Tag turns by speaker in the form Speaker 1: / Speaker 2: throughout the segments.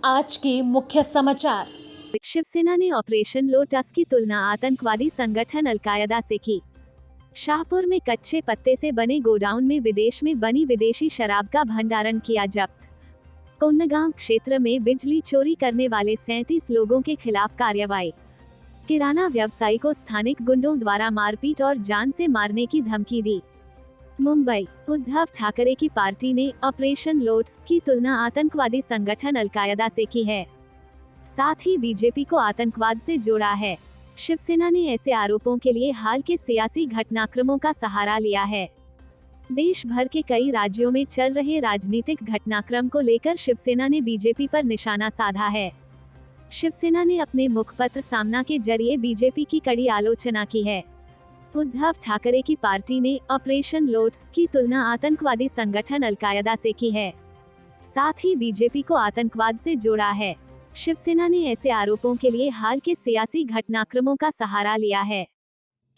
Speaker 1: आज के मुख्य समाचार।
Speaker 2: शिवसेना ने ऑपरेशन लोटस की तुलना आतंकवादी संगठन अलकायदा से की। शाहपुर में कच्चे पत्ते से बने गोडाउन में विदेश में बनी विदेशी शराब का भंडारण किया जब्त। कोन्नगांव क्षेत्र में बिजली चोरी करने वाले 37 लोगों के खिलाफ कार्रवाई। किराना व्यवसायी को स्थानिक गुंडों द्वारा मारपीट और जान से मारने की धमकी दी। मुंबई, उद्धव ठाकरे की पार्टी ने ऑपरेशन लोटस की तुलना आतंकवादी संगठन अलकायदा से की है। साथ ही बीजेपी को आतंकवाद से जोड़ा है। शिवसेना ने ऐसे आरोपों के लिए हाल के सियासी घटनाक्रमों का सहारा लिया है। देश भर के कई राज्यों में चल रहे राजनीतिक घटनाक्रम को लेकर शिवसेना ने बीजेपी पर निशाना साधा है। शिवसेना ने अपने मुखपत्र सामना के जरिए बीजेपी की कड़ी आलोचना की है। उद्धव ठाकरे की पार्टी ने ऑपरेशन लोटस की तुलना आतंकवादी संगठन अलकायदा से की है। साथ ही बीजेपी को आतंकवाद से जोड़ा है। शिवसेना ने ऐसे आरोपों के लिए हाल के सियासी घटनाक्रमों का सहारा लिया है।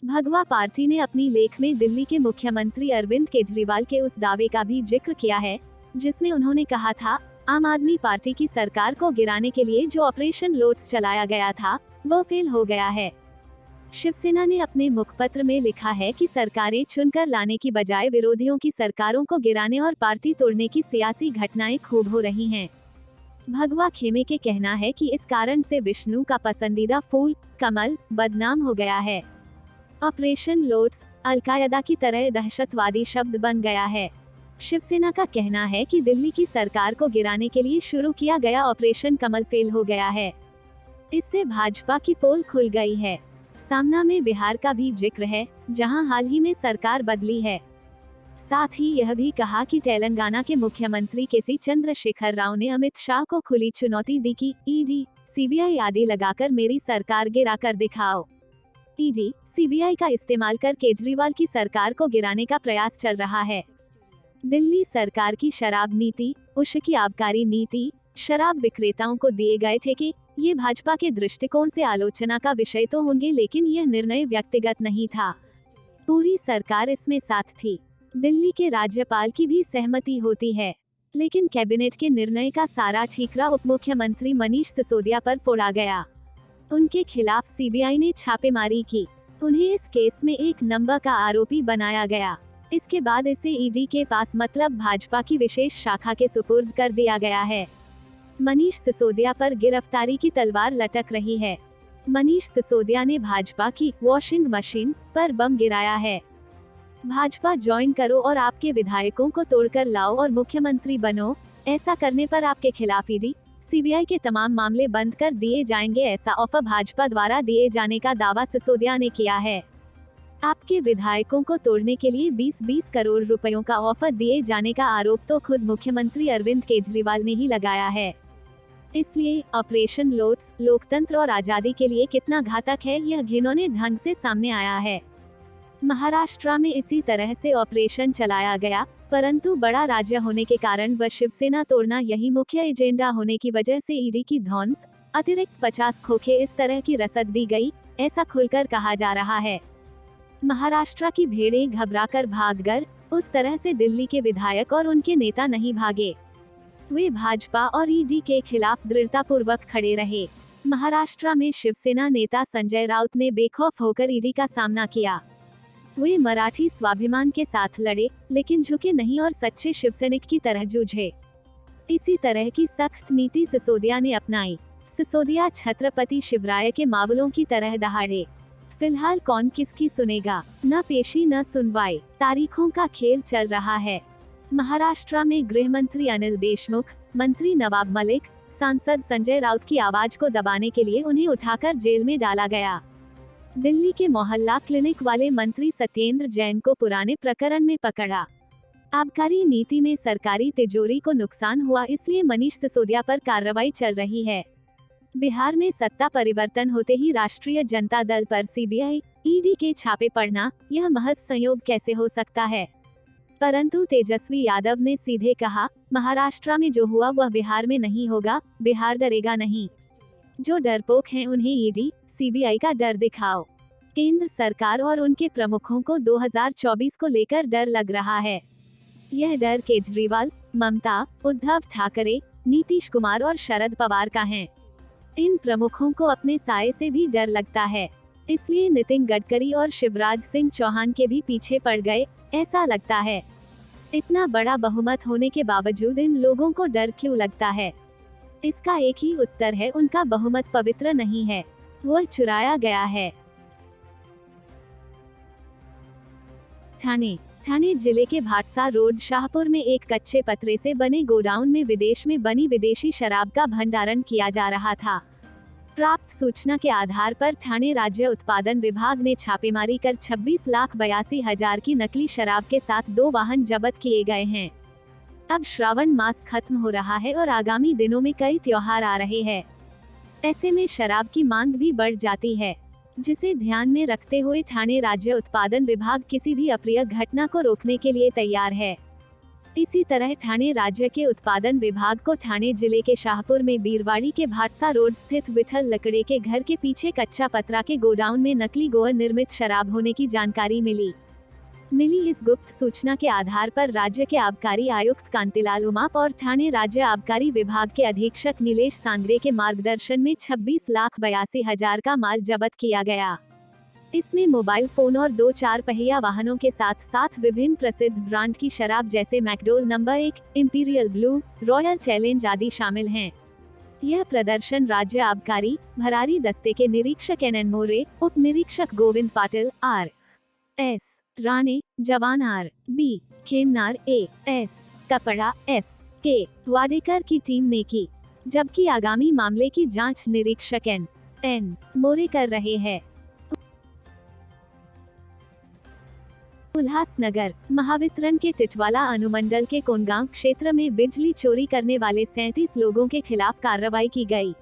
Speaker 2: भगवा पार्टी ने अपनी लेख में दिल्ली के मुख्यमंत्री अरविंद केजरीवाल के उस दावे का भी जिक्र किया है, जिसमें उन्होंने कहा था, आम आदमी पार्टी की सरकार को गिराने के लिए जो ऑपरेशन लोटस चलाया गया था, वो फेल हो गया है। शिवसेना ने अपने मुखपत्र में लिखा है कि सरकारें चुनकर लाने की बजाय विरोधियों की सरकारों को गिराने और पार्टी तोड़ने की सियासी घटनाएं खूब हो रही हैं। भगवा खेमे के कहना है कि इस कारण से विष्णु का पसंदीदा फूल कमल बदनाम हो गया है। ऑपरेशन लोटस अलकायदा की तरह दहशतवादी शब्द बन गया है। शिवसेना का कहना है कि दिल्ली की सरकार को गिराने के लिए शुरू किया गया ऑपरेशन कमल फेल हो गया है। इससे भाजपा की पोल खुल गई है। सामना में बिहार का भी जिक्र है, जहां हाल ही में सरकार बदली है। साथ ही यह भी कहा कि तेलंगाना के मुख्यमंत्री केसी चंद्रशेखर राव ने अमित शाह को खुली चुनौती दी कि ईडी, सीबीआई आदि लगाकर मेरी सरकार गिरा कर दिखाओ। ईडी, सीबीआई का इस्तेमाल कर केजरीवाल की सरकार को गिराने का प्रयास चल रहा है। दिल्ली सरकार की शराब नीति, उसकी आबकारी नीति, शराब विक्रेताओं को दिए गए ठेके, ये भाजपा के दृष्टिकोण से आलोचना का विषय तो होंगे, लेकिन यह निर्णय व्यक्तिगत नहीं था। पूरी सरकार इसमें साथ थी। दिल्ली के राज्यपाल की भी सहमति होती है, लेकिन कैबिनेट के निर्णय का सारा ठीकरा उप मुख्यमंत्री मनीष सिसोदिया पर फोड़ा गया। उनके खिलाफ सीबीआई ने छापेमारी की। उन्हें इस केस में 1 नंबर का आरोपी बनाया गया। इसके बाद इसे ईडी के पास मतलब भाजपा की विशेष शाखा के सुपुर्द कर दिया गया है। मनीष सिसोदिया पर गिरफ्तारी की तलवार लटक रही है। मनीष सिसोदिया ने भाजपा की वॉशिंग मशीन पर बम गिराया है। भाजपा ज्वाइन करो और आपके विधायकों को तोड़कर लाओ और मुख्यमंत्री बनो। ऐसा करने पर आपके खिलाफ ईडी, सीबीआई के तमाम मामले बंद कर दिए जाएंगे। ऐसा ऑफर भाजपा द्वारा दिए जाने का दावा सिसोदिया ने किया है। आपके विधायकों को तोड़ने के लिए 20-20 करोड़ रुपयों का ऑफर दिए जाने का आरोप तो खुद मुख्यमंत्री अरविंद केजरीवाल ने ही लगाया है। इसलिए ऑपरेशन लोटस लोकतंत्र और आजादी के लिए कितना घातक है, यह घिनौने ढंग से सामने आया है। महाराष्ट्र में इसी तरह से ऑपरेशन चलाया गया, परंतु बड़ा राज्य होने के कारण व शिवसेना तोड़ना यही मुख्य एजेंडा होने की वजह से ईडी की धौंस, अतिरिक्त 50 खोखे इस तरह की रसद दी गई, ऐसा खुलकर कहा जा रहा है। महाराष्ट्र की भेड़ें घबराकर भाग गए, उस तरह से दिल्ली के विधायक और उनके नेता नहीं भागे। वे भाजपा और ईडी के खिलाफ दृढ़तापूर्वक खड़े रहे। महाराष्ट्र में शिवसेना नेता संजय राउत ने बेखौफ होकर ईडी का सामना किया। वे मराठी स्वाभिमान के साथ लड़े, लेकिन झुके नहीं और सच्चे शिवसैनिक की तरह जूझे। इसी तरह की सख्त नीति सिसोदिया ने अपनाई। सिसोदिया छत्रपति शिवराय के मावलों की तरह दहाड़े। फिलहाल कौन किसकी सुनेगा, न पेशी न सुनवाई, तारीखों का खेल चल रहा है। महाराष्ट्र में गृह मंत्री अनिल देशमुख, मंत्री नवाब मलिक, सांसद संजय राउत की आवाज को दबाने के लिए उन्हें उठाकर जेल में डाला गया। दिल्ली के मोहल्ला क्लिनिक वाले मंत्री सत्येंद्र जैन को पुराने प्रकरण में पकड़ा। आबकारी नीति में सरकारी तिजोरी को नुकसान हुआ, इसलिए मनीष सिसोदिया पर कार्रवाई चल रही है। बिहार में सत्ता परिवर्तन होते ही राष्ट्रीय जनता दल पर सीबीआई, ईडी के छापे पड़ना, यह महज संयोग कैसे हो सकता है। परंतु तेजस्वी यादव ने सीधे कहा, महाराष्ट्र में जो हुआ वह बिहार में नहीं होगा, बिहार डरेगा नहीं। जो डरपोक हैं उन्हें ईडी, सीबीआई का डर दिखाओ। केंद्र सरकार और उनके प्रमुखों को 2024 को लेकर डर लग रहा है। यह डर केजरीवाल, ममता, उद्धव ठाकरे, नीतीश कुमार और शरद पवार का है। इन प्रमुखों को अपने साये से भी डर लगता है, इसलिए नितिन गडकरी और शिवराज सिंह चौहान के भी पीछे पड़ गए, ऐसा लगता है। इतना बड़ा बहुमत होने के बावजूद इन लोगों को डर क्यों लगता है? इसका एक ही उत्तर है, उनका बहुमत पवित्र नहीं है, वह चुराया गया है। ठाणे जिले के भाटसा रोड शाहपुर में एक कच्चे पत्रे से बने गोडाउन में विदेश में बनी विदेशी शराब का भंडारण किया जा रहा था। प्राप्त सूचना के आधार पर ठाणे राज्य उत्पादन विभाग ने छापेमारी कर 26,82,000 की नकली शराब के साथ 2 वाहन जब्त किए गए हैं। अब श्रावण मास खत्म हो रहा है और आगामी दिनों में कई त्योहार आ रहे हैं। ऐसे में शराब की मांग भी बढ़ जाती है, जिसे ध्यान में रखते हुए ठाणे राज्य उत्पादन विभाग किसी भी अप्रिय घटना को रोकने के लिए तैयार है। इसी तरह ठाणे राज्य के उत्पादन विभाग को ठाणे जिले के शाहपुर में बीरवाड़ी के भाटसा रोड स्थित विठल लकड़े के घर के पीछे कच्चा पत्रा के गोडाउन में नकली गोवा निर्मित शराब होने की जानकारी मिली इस गुप्त सूचना के आधार पर राज्य के आबकारी आयुक्त कांतिलाल उमाप और ठाणे राज्य आबकारी विभाग के अधीक्षक नीलेश सांगरे के मार्गदर्शन में 26,82,000 का माल जब्त किया गया। इसमें मोबाइल फोन और 2 4 पहिया वाहनों के साथ साथ विभिन्न प्रसिद्ध ब्रांड की शराब जैसे McDowell number 1, imperial blue, royal challenge आदि शामिल हैं। यह प्रदर्शन राज्य आबकारी भरारी दस्ते के निरीक्षक NN मोरे, उप निरीक्षक गोविंद पाटिल RS राणे, जवान RB खेमनार AS कपड़ा SK वाडेकर की टीम ने की, जबकि आगामी मामले की जांच निरीक्षक NN मोरे कर रहे हैं। उल्लासनगर महावितरण के टिटवाला अनुमंडल के कोनगांव क्षेत्र में बिजली चोरी करने वाले 37 लोगों के खिलाफ कार्रवाई की गई।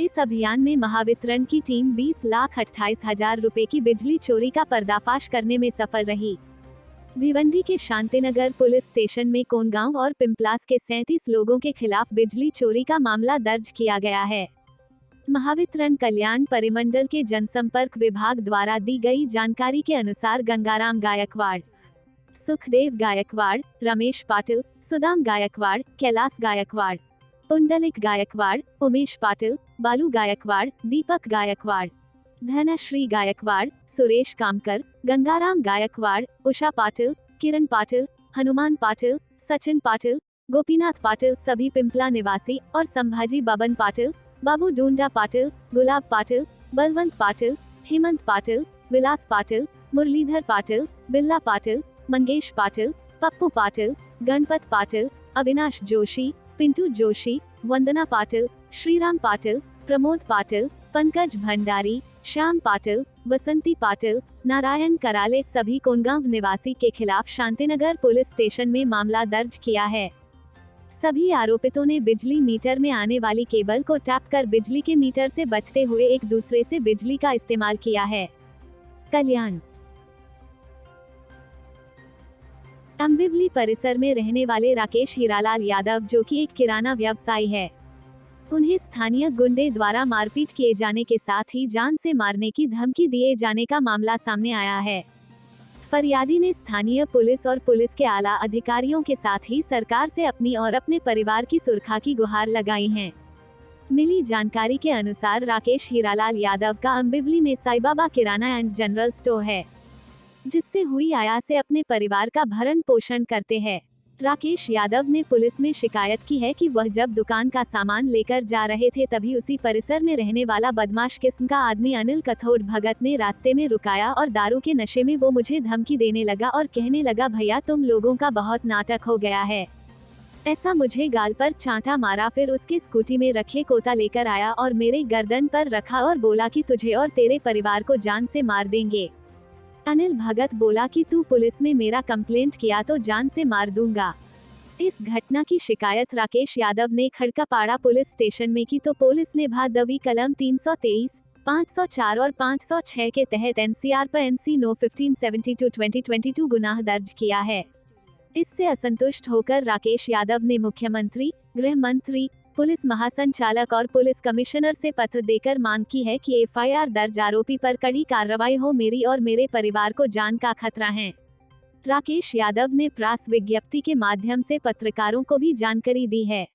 Speaker 2: इस अभियान में महावितरण की टीम 20,28,000 रुपए की बिजली चोरी का पर्दाफाश करने में सफल रही। भिवंडी के शांतिनगर पुलिस स्टेशन में कोनगांव और पिंपलास के 37 लोगों के खिलाफ बिजली चोरी का मामला दर्ज किया गया है। महावितरण कल्याण परिमंडल के जनसंपर्क विभाग द्वारा दी गई जानकारी के अनुसार गंगाराम गायकवाड़, सुखदेव गायकवाड़, रमेश पाटिल, सुदाम गायकवाड़, कैलाश गायकवाड़, पुंडलिक गायकवाड़, उमेश पाटिल, बालू गायकवाड़, दीपक गायकवाड़, धनश्री गायकवाड़, सुरेश कामकर, गंगाराम गायकवाड़, उषा पाटिल, किरण पाटिल, हनुमान पाटिल, सचिन पाटिल, गोपीनाथ पाटिल सभी पिंपला निवासी और संभाजी बबन पाटिल, बाबू डूंडा पाटिल, गुलाब पाटिल, बलवंत पाटिल, हेमंत पाटिल, विलास पाटिल, मुरलीधर पाटिल, बिल्ला पाटिल, मंगेश पाटिल, पप्पू पाटिल, गणपत पाटिल, अविनाश जोशी, पिंटू जोशी, वंदना पाटिल, श्रीराम पाटिल, प्रमोद पाटिल, पंकज भंडारी, श्याम पाटिल, वसंती पाटिल, नारायण कराले सभी कोनगांव निवासी के खिलाफ शांतिनगर पुलिस स्टेशन में मामला दर्ज किया है। सभी आरोपितों ने बिजली मीटर में आने वाली केबल को टैप कर बिजली के मीटर से बचते हुए एक दूसरे से बिजली का इस्तेमाल किया है। कल्याण अंबिवली परिसर में रहने वाले राकेश हीरालाल यादव, जो कि एक किराना व्यवसायी है, उन्हें स्थानीय गुंडे द्वारा मारपीट किए जाने के साथ ही जान से मारने की धमकी दिए जाने का मामला सामने आया है। फरियादी ने स्थानीय पुलिस और पुलिस के आला अधिकारियों के साथ ही सरकार से अपनी और अपने परिवार की सुरक्षा की गुहार लगाई है। मिली जानकारी के अनुसार राकेश हीरालाल यादव का अंबिवली में साईबाबा किराना एंड जनरल स्टोर है, जिससे हुई आय से अपने परिवार का भरण पोषण करते हैं। राकेश यादव ने पुलिस में शिकायत की है कि वह जब दुकान का सामान लेकर जा रहे थे तभी उसी परिसर में रहने वाला बदमाश किस्म का आदमी अनिल कथोड़ भगत ने रास्ते में रुकाया और दारू के नशे में वो मुझे धमकी देने लगा और कहने लगा, भैया तुम लोगों का बहुत नाटक हो गया है, ऐसा मुझे गाल पर चांटा मारा। फिर उसके स्कूटी में रखे कोता लेकर आया और मेरे गर्दन पर रखा और बोला कि तुझे और तेरे परिवार को जान से मार देंगे। अनिल भगत बोला कि तू पुलिस में मेरा कंप्लेंट किया तो जान से मार दूंगा। इस घटना की शिकायत राकेश यादव ने खड़कापाड़ा पुलिस स्टेशन में की तो पुलिस ने भादवी कलम 323, 504 और 506 के तहत NCR पर NC No 1572/2022 गुनाह दर्ज किया है। इससे असंतुष्ट होकर राकेश यादव ने मुख्यमंत्री, गृह मंत्री, पुलिस महासंचालक और पुलिस कमिश्नर से पत्र देकर मांग की है कि FIR दर्ज, आरोपी पर कड़ी कार्रवाई हो, मेरी और मेरे परिवार को जान का खतरा है। राकेश यादव ने प्रेस विज्ञप्ति के माध्यम से पत्रकारों को भी जानकारी दी है।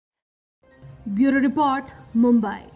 Speaker 1: Bureau report, Mumbai.